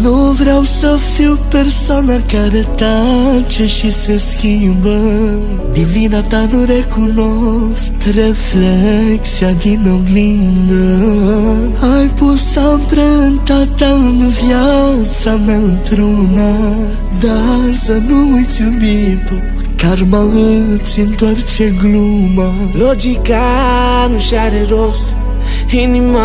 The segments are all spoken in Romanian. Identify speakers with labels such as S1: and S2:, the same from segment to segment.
S1: Nu vreau să fiu persoana care tace și se schimbă. Din vina ta nu recunosc reflexia din oglindă. Ai pus amprenta ta în viața mea într-una, dar să nu uiți iubitul, karma îți întoarce gluma.
S2: Logica nu-și are rost, inima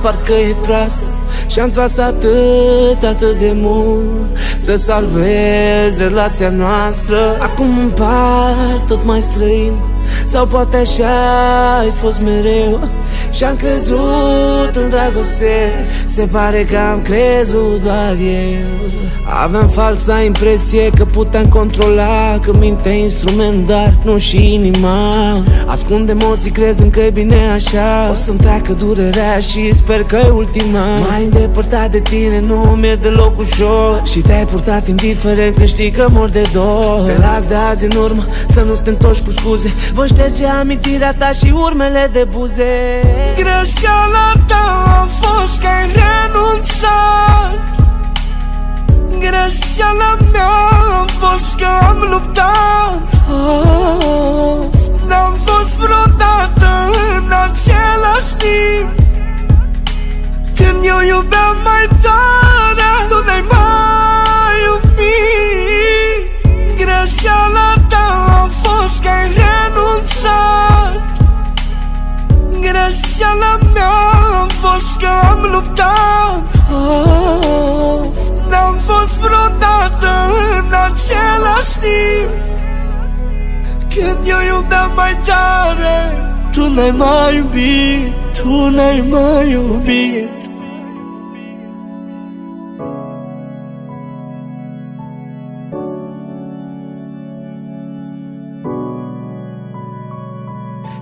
S2: parcă e proastă, și-am tras atât de mult să salvez relația noastră. Acum îmi par tot mai străin, sau poate așa ai fost mereu. Și-am crezut în dragoste, se pare că am crezut doar eu. Aveam falsa impresie că puteam controla, că mintea e instrument, dar nu și inima. Ascund emoții crezând că e bine așa. O să-mi treacă durerea și sper că e ultima. Mai îndepărtat de tine nu mi-e deloc ușor, și te-ai purtat indiferent când știi că mor de dor. Te las de azi în urmă, să nu te întorci cu scuze. Voi șterge amintirea ta și urmele de buze.
S1: Greșeala ta a fost că ai renunțat. Greșeala mea a fost că am luptat. N-am fost vreodată în același timp. Când eu iubeam mai tare, tu n-ai mai iubit. Greșeala ta a fost că ai renunțat. Greșeala mea a fost că am luptat. N-am fost vreodată în același timp. Când eu iubeam mai tare, tu n-ai mai iubit, tu n-ai mai iubit.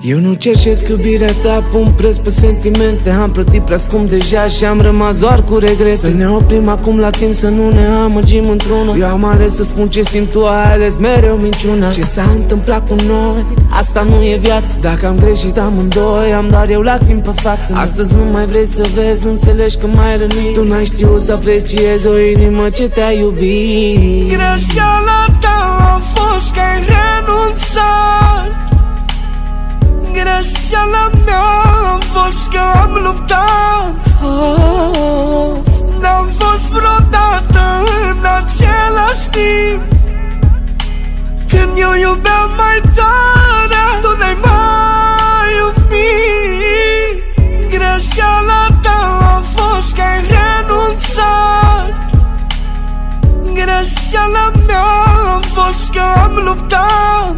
S2: Eu nu cerșesc iubirea ta, pun preț pe sentimente. Am plătit prea scump deja și am rămas doar cu regrete. Să ne oprim acum la timp, să nu ne amăgim într-una. Eu am ales să spun ce simt, tu ai ales mereu minciuna. Ce s-a întâmplat cu noi, asta nu e viață. Dacă am greșit amândoi, am doar eu lacrimi pe față. Astăzi nu mai vrei să vezi, nu înțelegi că m-ai rănit. Tu n-ai știut să apreciezi o inimă ce te-a iubit.
S1: Greșeala ta a fost că ai renunțat. Greșeala mea a fost că am luptat. N-am fost vreodată în același timp. Când eu iubeam mai tare, tu n-ai mai iubit. Greșeala ta a fost că ai renunțat. Greșeala mea a fost că am luptat.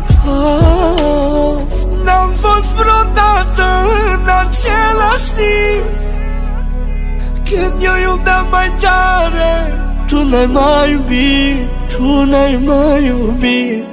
S1: N-am fost vreodată în același timp. Când eu iubeam mai tare, tu n-ai mai iubit, tu n-ai mai iubit.